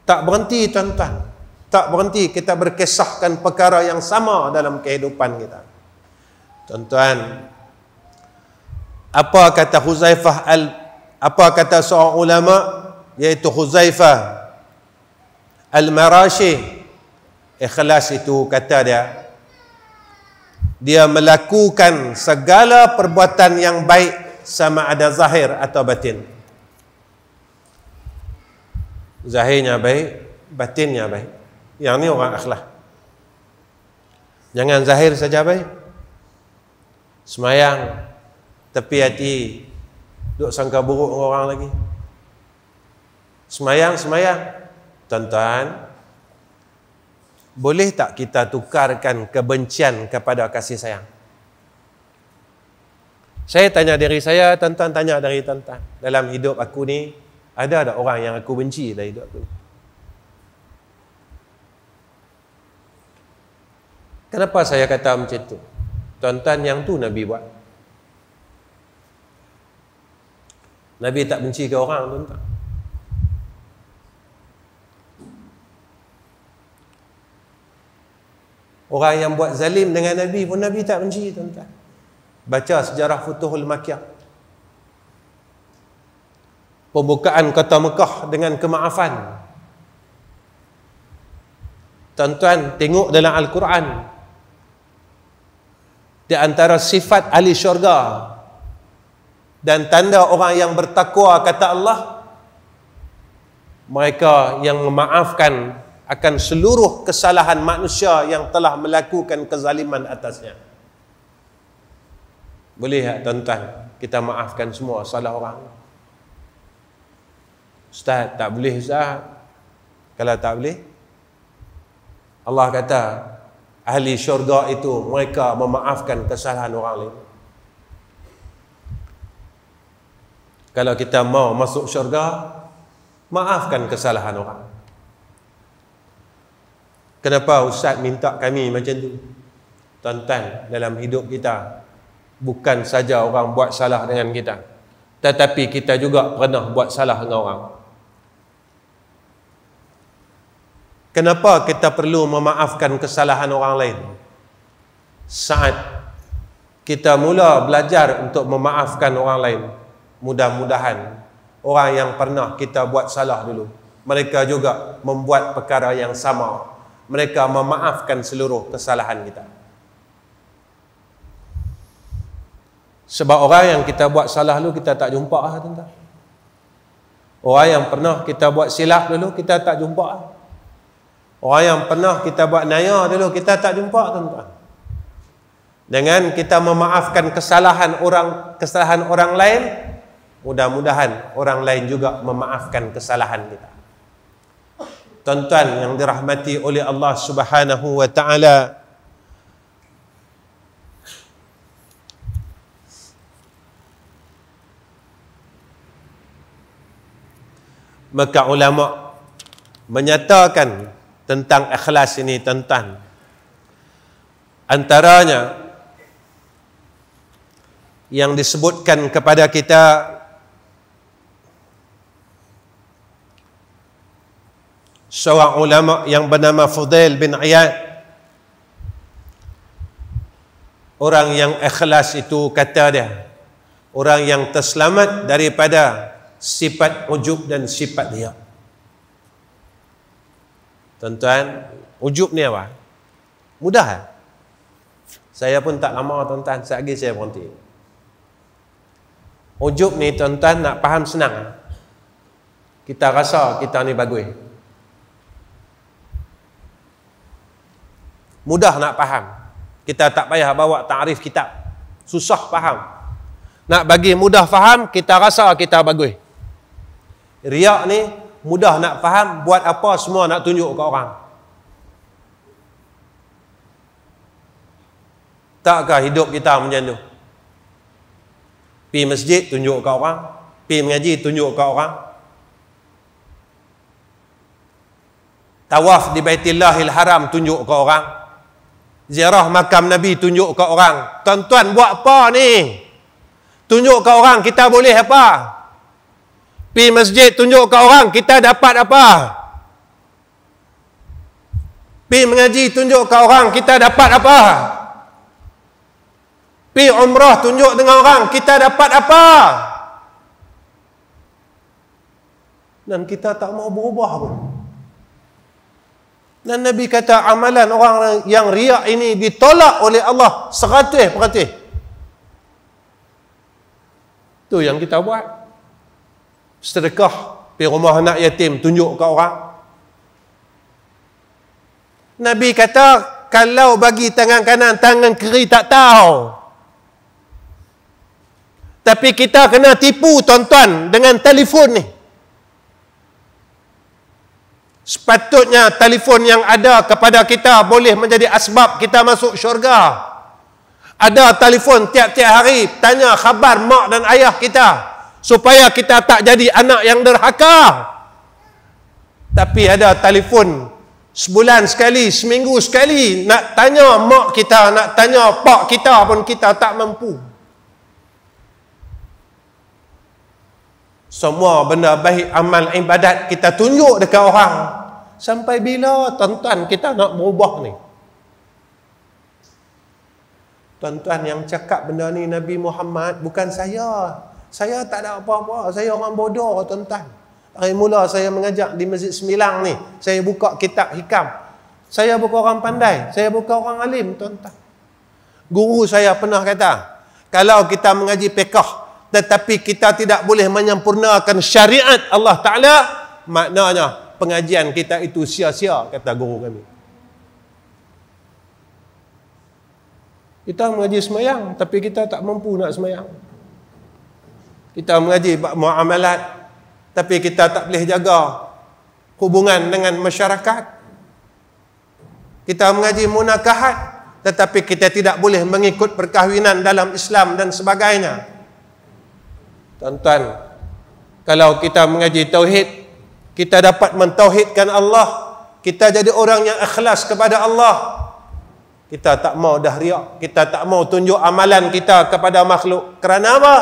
Tak berhenti tuan-tuan. Tak berhenti kita berkisahkan perkara yang sama dalam kehidupan kita. Tuan-tuan, apa kata apa kata seorang ulama, iaitu Huzaifah Al-Marashi. Ikhlas itu kata dia melakukan segala perbuatan yang baik sama ada zahir atau batin. Zahirnya baik, batinnya baik. Yang ni orang ikhlas. Jangan zahir saja baik. Semayang tapi hati duk sangka buruk orang lagi. Semayang. Tuan-tuan, boleh tak kita tukarkan kebencian kepada kasih sayang? Saya tanya diri saya, tuan-tuan tanya dari tuan-tuan. Dalam hidup aku ni, ada tak orang yang aku benci dalam hidup aku? Kenapa saya kata macam tu? Tuan-tuan, yang tu Nabi buat. Nabi tak benci ke orang, tuan-tuan. Orang yang buat zalim dengan Nabi pun Nabi tak benci, tuan-tuan. Baca sejarah Futuhul Makkiyah. Pembukaan kota Mekah dengan kemaafan. Tuan-tuan, tengok dalam Al-Quran. Di antara sifat ahli syurga dan tanda orang yang bertakwa, kata Allah, mereka yang memaafkan akan seluruh kesalahan manusia yang telah melakukan kezaliman atasnya. Boleh tak tuan-tuan kita maafkan semua salah orang? Ustaz, tak boleh Ustaz. Kalau tak boleh, Allah kata ahli syurga itu mereka memaafkan kesalahan orang lain. Kalau kita mau masuk syurga, maafkan kesalahan orang. Kenapa Ustaz minta kami macam tu? Tuan-tuan, dalam hidup kita bukan saja orang buat salah dengan kita, tetapi kita juga pernah buat salah dengan orang. Kenapa kita perlu memaafkan kesalahan orang lain? Saat kita mula belajar untuk memaafkan orang lain, mudah-mudahan orang yang pernah kita buat salah dulu, mereka juga membuat perkara yang sama. Mereka memaafkan seluruh kesalahan kita. Sebab orang yang kita buat salah dulu kita tak jumpa lah, tuan-tuan. Orang yang pernah kita buat silap dulu kita tak jumpa lah. Orang yang pernah kita buat naya dulu kita tak jumpa, tuan-tuan. Dengan kita memaafkan kesalahan orang lain, mudah-mudahan orang lain juga memaafkan kesalahan kita. Tuan-tuan yang dirahmati oleh Allah Subhanahu wa taala, maka ulama menyatakan tentang ikhlas ini, tuan-tuan. Antaranya yang disebutkan kepada kita seorang ulama yang bernama Fudail bin Iyad. Orang yang ikhlas itu, kata dia, orang yang terselamat daripada sifat ujub dan sifat riya. Tuan-tuan, ujub ni apa? Mudah. Saya pun tak lama, tuan-tuan, sekejap lagi saya berhenti. Ujub ni, tuan-tuan, nak faham senang. Kita rasa kita ni bagus. Mudah nak faham. Kita tak payah bawa ta'rif kitab. Susah faham. Nak bagi mudah faham, kita rasa kita bagus. Riak ni mudah nak faham, buat apa semua nak tunjuk ke orang. Takkah hidup kita macam tu? Pergi masjid tunjuk ke orang, pergi mengaji tunjuk ke orang. Tawaf di Baitillahil Haram tunjuk ke orang. Ziarah makam Nabi tunjuk ke orang. Tuan-tuan buat apa ni? Tunjuk ke orang kita boleh apa? Pi masjid tunjuk ke orang kita dapat apa? Pi mengaji tunjuk ke orang kita dapat apa? Pi umrah tunjuk dengan orang kita dapat apa? Dan kita tak mau berubah pun. Dan Nabi kata amalan orang yang riak ini ditolak oleh Allah 100%. Tu yang kita buat. Sedekah pergi rumah anak yatim tunjuk ke orang. Nabi kata kalau bagi tangan kanan, tangan kiri tak tahu. Tapi kita kena tipu tuan-tuan dengan telefon ni. Sepatutnya telefon yang ada kepada kita boleh menjadi asbab kita masuk syurga. Ada telefon tiap-tiap hari tanya khabar mak dan ayah kita supaya kita tak jadi anak yang derhaka. Tapi ada telefon sebulan sekali, seminggu sekali nak tanya mak kita, nak tanya pak kita pun kita tak mampu. Semua benda baik, amal ibadat kita tunjuk dekat orang. Sampai bila tuan-tuan kita nak berubah ni? Tuan-tuan yang cakap benda ni Nabi Muhammad, bukan saya. Saya tak ada apa-apa. Saya orang bodoh tuan-tuan. Dari mula saya mengajak di Masjid Semilang ni, saya buka kitab hikam. Saya bukan orang pandai. Saya bukan orang alim tuan-tuan. Guru saya pernah kata, kalau kita mengaji fiqh tetapi kita tidak boleh menyempurnakan syariat Allah Ta'ala, maknanya pengajian kita itu sia-sia, kata guru kami. Kita mengaji semayang, tapi kita tak mampu nak semayang. Kita mengaji muamalat, tapi kita tak boleh jaga hubungan dengan masyarakat. Kita mengaji munakahat, tetapi kita tidak boleh mengikut perkahwinan dalam Islam dan sebagainya. Tuan-tuan, kalau kita mengaji tauhid, kita dapat mentauhidkan Allah, kita jadi orang yang ikhlas kepada Allah. Kita tak mau dah riak, kita tak mau tunjuk amalan kita kepada makhluk. Kerana apa?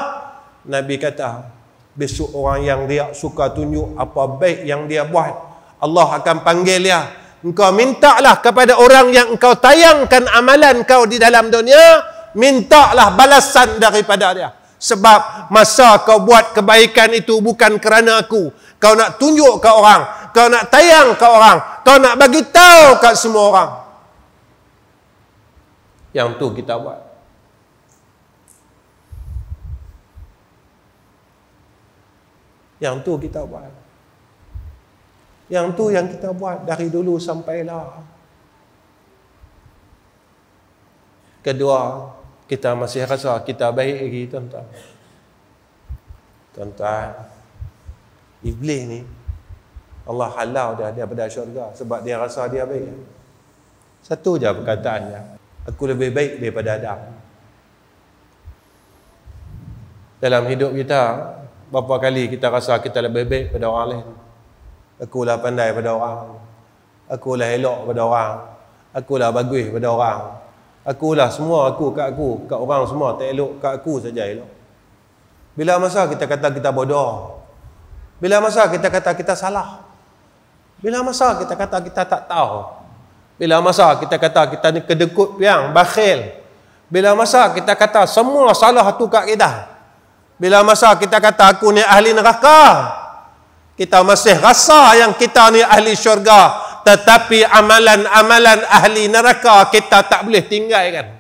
Nabi kata, besok orang yang riak suka tunjuk apa baik yang dia buat, Allah akan panggil dia. Engkau mintalah kepada orang yang engkau tayangkan amalan kau di dalam dunia, mintalah balasan daripada dia. Sebab masa kau buat kebaikan itu bukan kerana aku. Kau nak tunjuk ke orang, kau nak tayang ke orang, kau nak bagi tahu kat semua orang. Yang tu kita buat. Yang tu kita buat. Yang tu yang kita buat dari dulu sampailah. Kedua, kita masih rasa kita baik lagi tuan-tuan. Tuan-tuan, iblis ni Allah halau dia daripada syurga sebab dia rasa dia baik. Satu je perkataan dia, aku lebih baik daripada Adam. Dalam hidup kita, berapa kali kita rasa kita lebih baik daripada orang lain. Akulah pandai pada orang, akulah elok pada orang, akulah bagus pada orang, akulah semua aku kat orang semua tak elok, kat aku saja elok. Bila masa kita kata kita bodoh? Bila masa kita kata kita salah? Bila masa kita kata kita tak tahu? Bila masa kita kata kita ni kedekut piang, bakhil? Bila masa kita kata semua salah tu kat kita? Bila masa kita kata aku ni ahli neraka? Kita masih rasa yang kita ni ahli syurga, tetapi amalan-amalan ahli neraka kita tak boleh tinggalkan.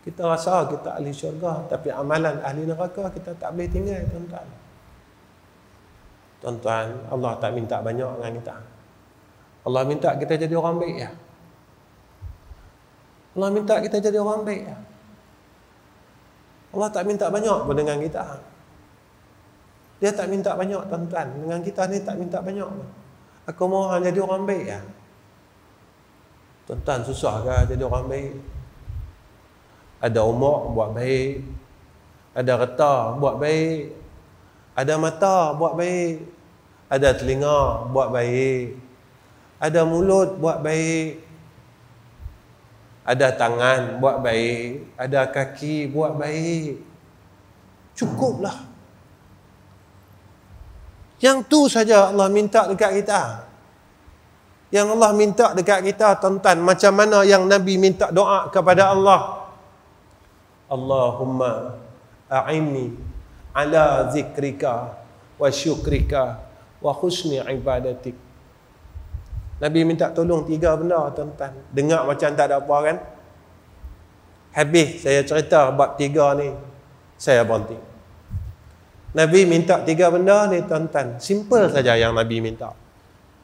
Kita rasa kita ahli syurga, tapi amalan ahli neraka kita tak boleh tinggal, tuan-tuan. Tuan-tuan, Allah tak minta banyak dengan kita. Allah minta kita jadi orang baik ya. Allah minta kita jadi orang baik ya. Allah tak minta banyak pun dengan kita. Dia tak minta banyak tuan-tuan. Dengan kita ni tak minta banyak. Aku mau jadi orang baik ya. Tuan-tuan, susah ke jadi orang baik? Ada umur buat baik, ada reta buat baik, ada mata buat baik, Ada telinga, buat baik. Ada mulut, buat baik. Ada tangan, buat baik. Ada kaki, buat baik. Cukuplah. Yang tu saja Allah minta dekat kita. Yang Allah minta dekat kita, tuan-tuan, macam mana yang Nabi minta doa kepada Allah. Allahumma a'inni ala zikrika wa syukrika wa husni ibadatik. Nabi minta tolong 3 benda, tuan-tuan. Dengar macam tak ada apa kan? Habis saya cerita bab 3 ni, saya berhenti. Nabi minta 3 benda ni, tuan-tuan. Simple saja yang Nabi minta.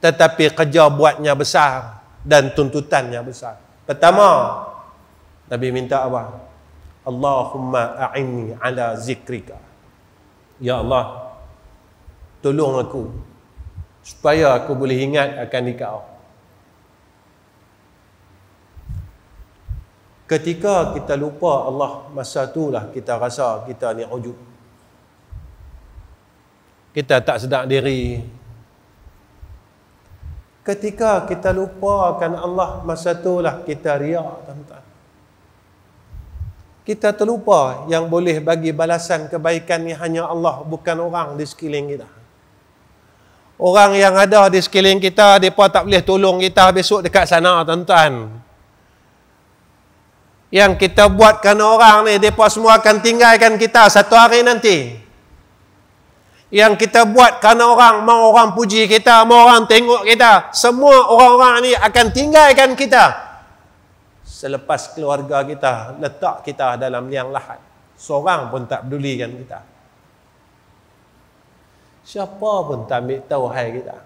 Tetapi kerja buatnya besar dan tuntutannya besar. Pertama, Nabi minta apa? Allahumma a'inni ala zikrika. Ya Allah, tolong aku supaya aku boleh ingat akan Engkau. Ketika kita lupa Allah, masa itulah kita rasa kita ni ujub. Kita tak sedar diri. Ketika kita lupa akan Allah, masa itulah kita riak, tuan-tuan. Kita terlupa yang boleh bagi balasan kebaikan ni hanya Allah, bukan orang di sekeliling kita. Orang yang ada di sekeliling kita, mereka tak boleh tolong kita besok dekat sana, tuan-tuan. Yang kita buatkan orang ni, mereka semua akan tinggalkan kita satu hari nanti. Yang kita buat kerana orang, mau orang puji kita, mau orang tengok kita, semua orang-orang ni akan tinggalkan kita. Selepas keluarga kita letak kita dalam liang lahat, seorang pun tak pedulikan kita. Siapa pun tak ambil tahu hal kita.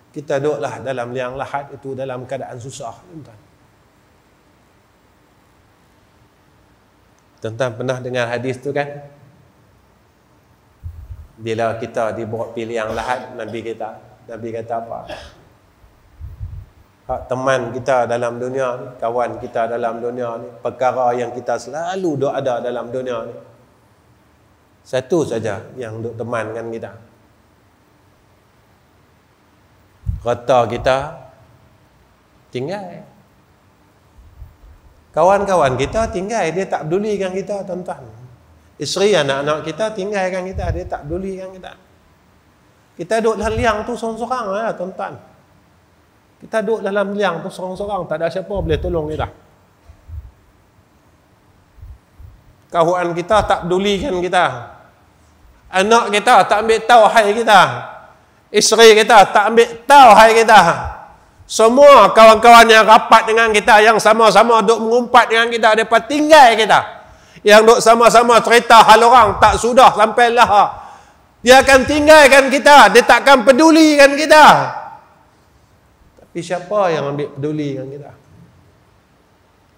Kita duduklah dalam liang lahat itu dalam keadaan susah, tuan-tuan. Tuan-tuan pernah dengar hadis tu kan? Bila kita dibawa pilih yang lahat, Nabi kata apa? Hak teman kita dalam dunia ni, kawan kita dalam dunia ni, perkara yang kita selalu duk ada dalam dunia ni, satu saja yang duk teman dengan kita. Harta kita tinggal. Kawan-kawan kita tinggal, dia tak peduli dengan kita, tuan-tuan. Isteri anak-anak kita tinggalkan kita, dia tak peduli dengan kita. Kita duduk dalam liang tu sorang-sorang lah, tuan-tuan. Kita duduk dalam liang tu sorang-sorang, tak ada siapa boleh tolong kita. Kawan kita tak pedulikan kita. Anak kita tak ambil tahu hal kita. Isteri kita tak ambil tahu hal kita. Semua kawan-kawan yang rapat dengan kita, yang sama-sama duk mengumpat dengan kita, mereka tinggal kita. Yang duk sama-sama cerita hal orang, tak sudah sampai lah, dia akan tinggalkan kita, dia takkan pedulikan kita. Tapi siapa yang ambil peduli dengan kita?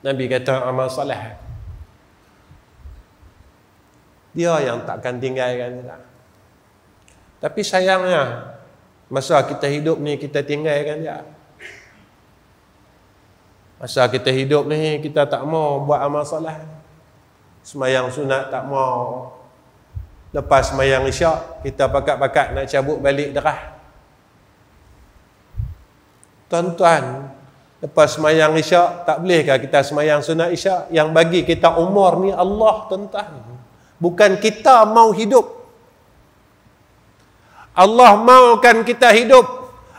Nabi kata amal soleh, dia yang takkan tinggalkan kita. Tapi sayangnya, masa kita hidup ni kita tinggalkan dia. Masa kita hidup ni kita tak mau buat amal soleh. Semayang sunat tak mau. Lepas semayang isyak, kita pakat-pakat nak cabut balik derah. Tuan-tuan, lepas semayang isyak, tak bolehkah kita semayang sunat isyak? Yang bagi kita umur ni Allah, tuan-tuan. Bukan kita mau hidup. Allah maukan kita hidup.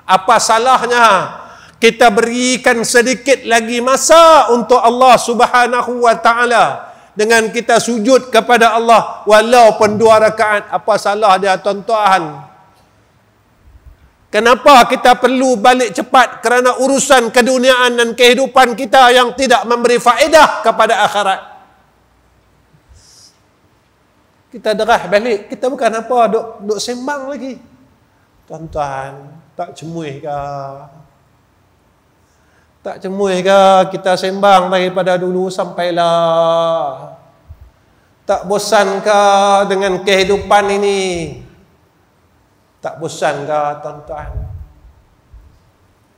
Apa salahnya kita berikan sedikit lagi masa untuk Allah Subhanahu wa ta'ala dengan kita sujud kepada Allah walaupun 2 rakaat? Apa salah dia, tuan-tuan? Kenapa kita perlu balik cepat? Kerana urusan keduniaan dan kehidupan kita yang tidak memberi faedah kepada akhirat. Kita derah balik, kita bukan apa, duk sembang lagi. Tuan-tuan, tak cemuih ke? Tak cemuih ke kita sembang daripada dulu sampailah? Tak bosan ke dengan kehidupan ini? Tak bosan ke, tuan-tuan?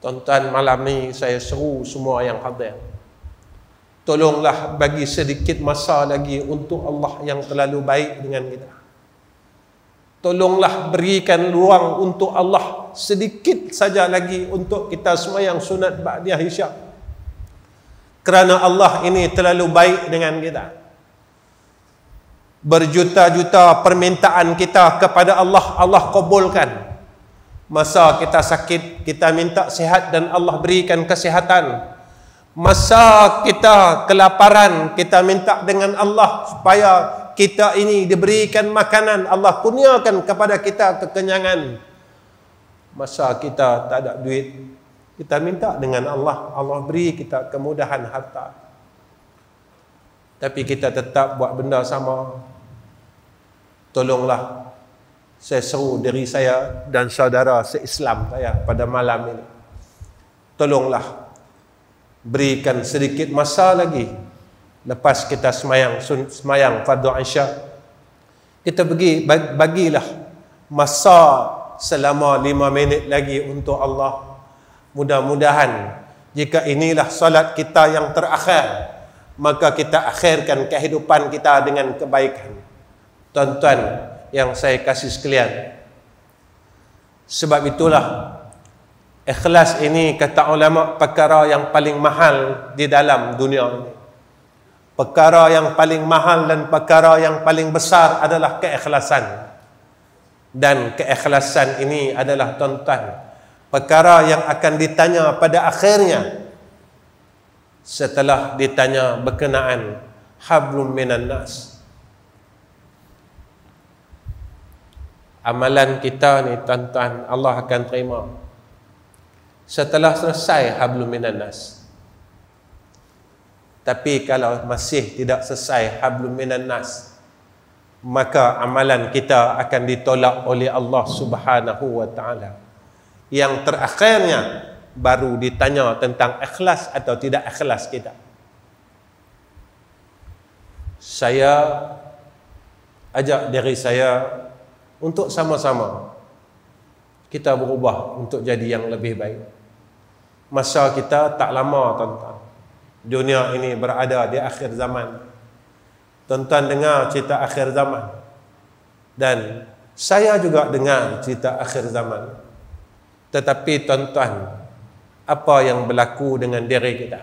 Tuan-tuan, malam ni saya seru semua yang hadir, tolonglah bagi sedikit masa lagi untuk Allah yang terlalu baik dengan kita. tolonglah berikan ruang untuk Allah sedikit saja lagi untuk kita sembahyang sunat ba'diyah isyak. Kerana Allah ini terlalu baik dengan kita. Berjuta-juta permintaan kita kepada Allah, Allah kabulkan. Masa kita sakit, kita minta sihat dan Allah berikan kesihatan. Masa kita kelaparan, kita minta dengan Allah supaya kita ini diberikan makanan, Allah kurniakan kepada kita kekenyangan. Masa kita tak ada duit, kita minta dengan Allah, Allah beri kita kemudahan harta. Tapi kita tetap buat benda sama. Tolonglah, saya seru diri saya dan saudara se-Islam saya pada malam ini. Tolonglah berikan sedikit masa lagi lepas kita semayang fardu isyak, kita bagilah masa selama 5 minit lagi untuk Allah. Mudah-mudahan jika inilah salat kita yang terakhir, maka kita akhirkan kehidupan kita dengan kebaikan. Tuan-tuan yang saya kasih sekalian, sebab itulah ikhlas ini kata ulama perkara yang paling mahal di dalam dunia ini. Perkara yang paling mahal dan perkara yang paling besar adalah keikhlasan. Dan keikhlasan ini adalah tuan-tuan perkara yang akan ditanya pada akhirnya setelah ditanya berkenaan hablum minan nas. Amalan kita ni tuan-tuan Allah akan terima setelah selesai hablum minan nas. Tapi kalau masih tidak selesai hablum minan nas, maka amalan kita akan ditolak oleh Allah Subhanahu wa taala. Yang terakhirnya baru ditanya tentang ikhlas atau tidak ikhlas kita. Saya ajak diri saya untuk sama-sama kita berubah untuk jadi yang lebih baik. Masa kita tak lama tuan-tuan. Dunia ini berada di akhir zaman. Tuan-tuan dengar cerita akhir zaman. Dan saya juga dengar cerita akhir zaman. Tetapi tuan-tuan, apa yang berlaku dengan diri kita?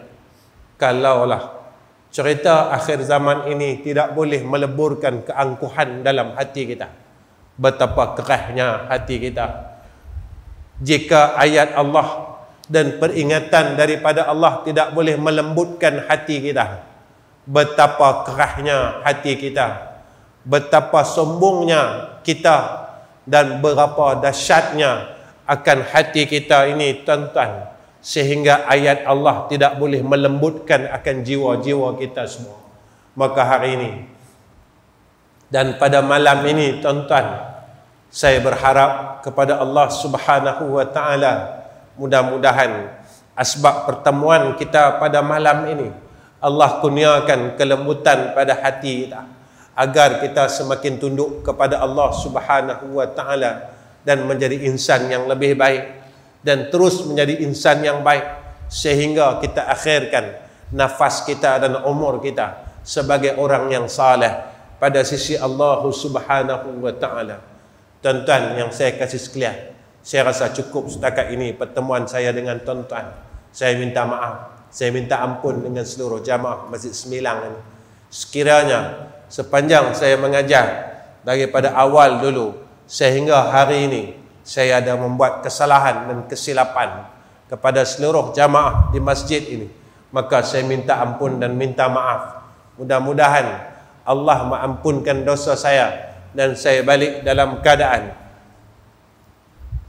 Kalaulah cerita akhir zaman ini tidak boleh meleburkan keangkuhan dalam hati kita, betapa kerasnya hati kita. Jika ayat Allah dan peringatan daripada Allah tidak boleh melembutkan hati kita, betapa kerasnya hati kita, betapa sombongnya kita, dan berapa dahsyatnya akan hati kita ini tuan-tuan, sehingga ayat Allah tidak boleh melembutkan akan jiwa-jiwa kita semua. Maka hari ini dan pada malam ini tuan-tuan, saya berharap kepada Allah Subhanahu wa taala, mudah-mudahan asbab pertemuan kita pada malam ini Allah kurniakan kelembutan pada hati kita, agar kita semakin tunduk kepada Allah Subhanahu wa taala dan menjadi insan yang lebih baik dan terus menjadi insan yang baik, sehingga kita akhirkan nafas kita dan umur kita sebagai orang yang saleh pada sisi Allah Subhanahu wa taala. Tuan-tuan yang saya kasih sekalian, saya rasa cukup setakat ini pertemuan saya dengan tuan-tuan. Saya minta maaf, saya minta ampun dengan seluruh jamaah Masjid Semilang ini. Sekiranya sepanjang saya mengajar daripada awal dulu sehingga hari ini saya ada membuat kesalahan dan kesilapan kepada seluruh jamaah di masjid ini, maka saya minta ampun dan minta maaf. Mudah-mudahan Allah mengampunkan dosa saya dan saya balik dalam keadaan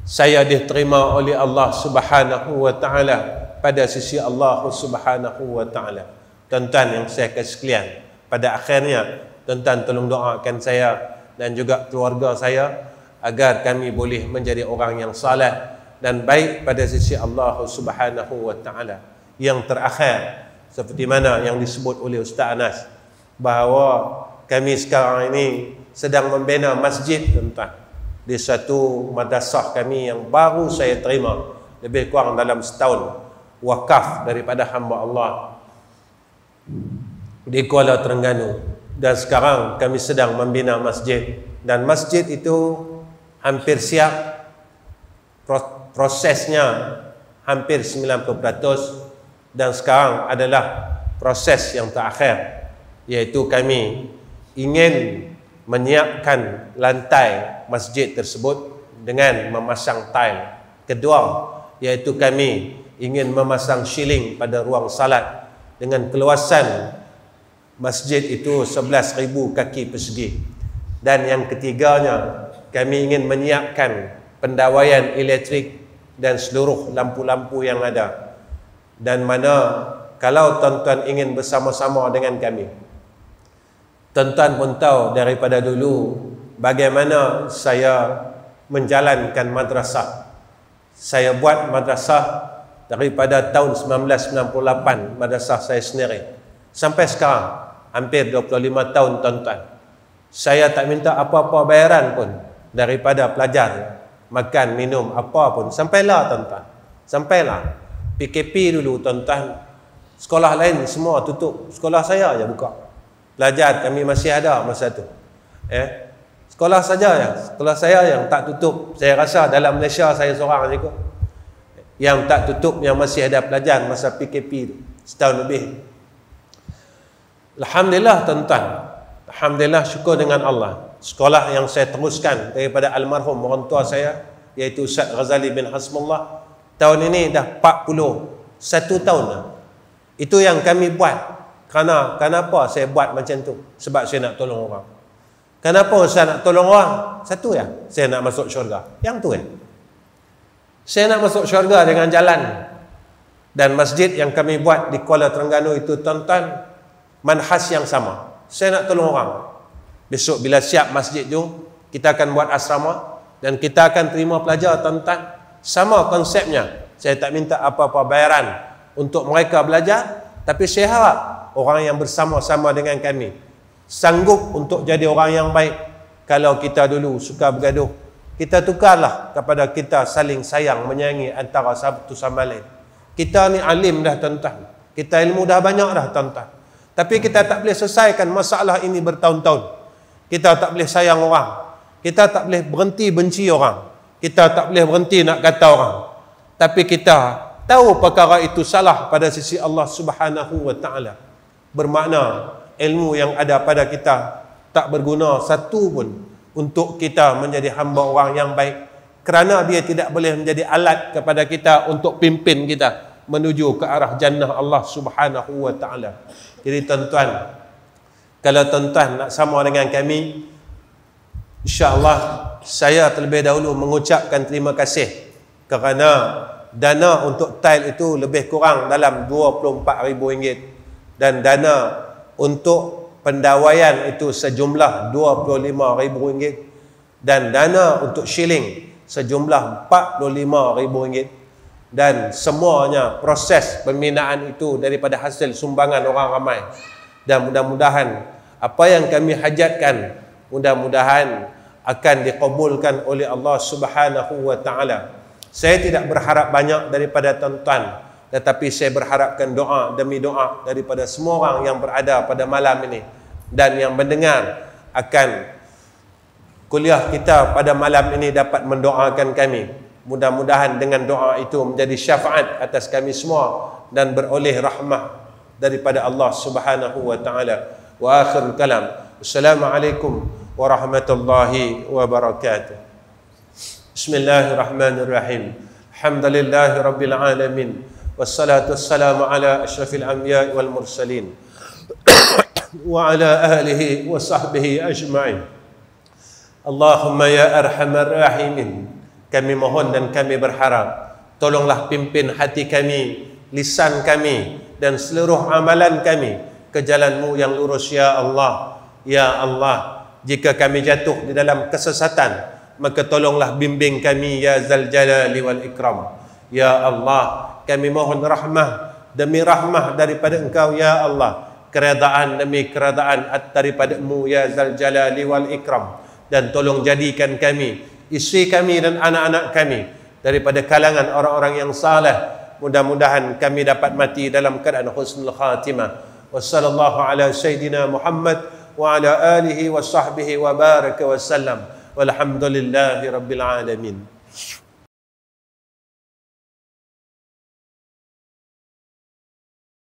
saya diterima oleh Allah Subhanahu wa taala pada sisi Allah Subhanahu wa taala. Tuan-tuan yang saya kasih sekalian, pada akhirnya tuan-tuan tolong doakan saya dan juga keluarga saya agar kami boleh menjadi orang yang saleh dan baik pada sisi Allah Subhanahu wa taala. Yang terakhir, seperti mana yang disebut oleh Ustaz Anas, bahawa kami sekarang ini sedang membina masjid tuan-tuan di satu madrasah kami yang baru saya terima lebih kurang dalam setahun, wakaf daripada hamba Allah di Kuala Terengganu. Dan sekarang kami sedang membina masjid, dan masjid itu hampir siap, prosesnya hampir 90%, dan sekarang adalah proses yang terakhir, iaitu kami ingin menyiapkan lantai masjid tersebut dengan memasang tile. Kedua, iaitu kami ingin memasang shieling pada ruang salat dengan keluasan masjid itu 11,000 kaki persegi. Dan yang ketiganya, kami ingin menyiapkan pendawaian elektrik dan seluruh lampu-lampu yang ada. Dan mana kalau tuan-tuan ingin bersama-sama dengan kami, tuan-tuan pun tahu daripada dulu bagaimana saya menjalankan madrasah. Saya buat madrasah daripada tahun 1998, madrasah saya sendiri, sampai sekarang hampir 25 tahun tuan-tuan. Saya tak minta apa-apa bayaran pun daripada pelajar, makan, minum, apa pun. Sampailah tuan-tuan, sampailah. PKP dulu tuan-tuan, sekolah lain semua tutup, sekolah saya aja buka. Pelajar kami masih ada masa tu. Sekolah saja ya, sekolah saya yang tak tutup. Saya rasa dalam Malaysia saya seorang je kot yang tak tutup, yang masih ada pelajar masa PKP tu, setahun lebih. Alhamdulillah tuan-tuan, alhamdulillah, syukur dengan Allah. Sekolah yang saya teruskan daripada almarhum orang tua saya, iaitu Ustaz Ghazali bin Hasmullah, tahun ini dah 41 tahun dah. Itu yang kami buat. Kenapa saya buat macam tu? Sebab saya nak tolong orang. Kenapa saya nak tolong orang? Satu ya, saya nak masuk syurga. Yang tu ya, saya nak masuk syurga dengan jalan. Dan masjid yang kami buat di Kuala Terengganu itu tuan-tuan, manhas yang sama. Saya nak tolong orang. Besok bila siap masjid tu, kita akan buat asrama dan kita akan terima pelajar tuan-tuan. Sama konsepnya. Saya tak minta apa-apa bayaran untuk mereka belajar, tapi saya harap orang yang bersama-sama dengan kami sanggup untuk jadi orang yang baik. Kalau kita dulu suka bergaduh, kita tukarlah kepada kita saling sayang, menyayangi antara satu sama lain. Kita ni alim dah tuan-tuan, kita ilmu dah banyak dah tuan-tuan, tapi kita tak boleh selesaikan masalah ini bertahun-tahun. Kita tak boleh sayang orang, kita tak boleh berhenti benci orang, kita tak boleh berhenti nak kata orang, tapi kita tahu perkara itu salah pada sisi Allah Subhanahu wa Ta'ala. Bermakna ilmu yang ada pada kita tak berguna satu pun untuk kita menjadi hamba orang yang baik, kerana dia tidak boleh menjadi alat kepada kita untuk pimpin kita menuju ke arah jannah Allah Subhanahu wa Ta'ala. Jadi tuan-tuan, kalau tuan-tuan nak sama dengan kami, insya-Allah saya terlebih dahulu mengucapkan terima kasih kerana dana untuk tile itu lebih kurang dalam RM24,000 dan dana untuk pendawaian itu sejumlah RM25,000 dan dana untuk shilling sejumlah RM45,000, dan semuanya proses pembinaan itu daripada hasil sumbangan orang ramai. Dan mudah-mudahan apa yang kami hajatkan mudah-mudahan akan dikabulkan oleh Allah Subhanahu wa Ta'ala. Saya tidak berharap banyak daripada tuan-tuan, tetapi saya berharapkan doa demi doa daripada semua orang yang berada pada malam ini dan yang mendengar akan kuliah kita pada malam ini dapat mendoakan kami. Mudah-mudahan dengan doa itu menjadi syafaat atas kami semua dan beroleh rahmah daripada Allah Subhanahu wa Ta'ala. Wa akhirul kalam, assalamualaikum warahmatullahi wabarakatuh. Bismillahirrahmanirrahim. Alhamdulillahi rabbil alamin. Wassalatu wassalamu ala asyrafil anbiya wal mursalin wa ala alihi wa sahbihi ajma'in. Allahumma ya arhamar rahimin, kami mohon dan kami berharap, tolonglah pimpin hati kami, lisan kami dan seluruh amalan kami ke jalan-Mu yang lurus ya Allah. Ya Allah, jika kami jatuh di dalam kesesatan, maka tolonglah bimbing kami ya Zal Jalali wal Ikram. Ya Allah, kami mohon rahmah demi rahmah daripada Engkau ya Allah, keredaan demi keredaan daripada-Mu ya Zal Jalali wal Ikram. Dan tolong jadikan kami, isteri kami dan anak-anak kami daripada kalangan orang-orang yang saleh. Mudah-mudahan kami dapat mati dalam keadaan husnul khatimah. Wassallallahu ala sayyidina Muhammad wa ala alihi wa sahbihi wa baraka wa sallam. walhamdulillahi rabbil alamin.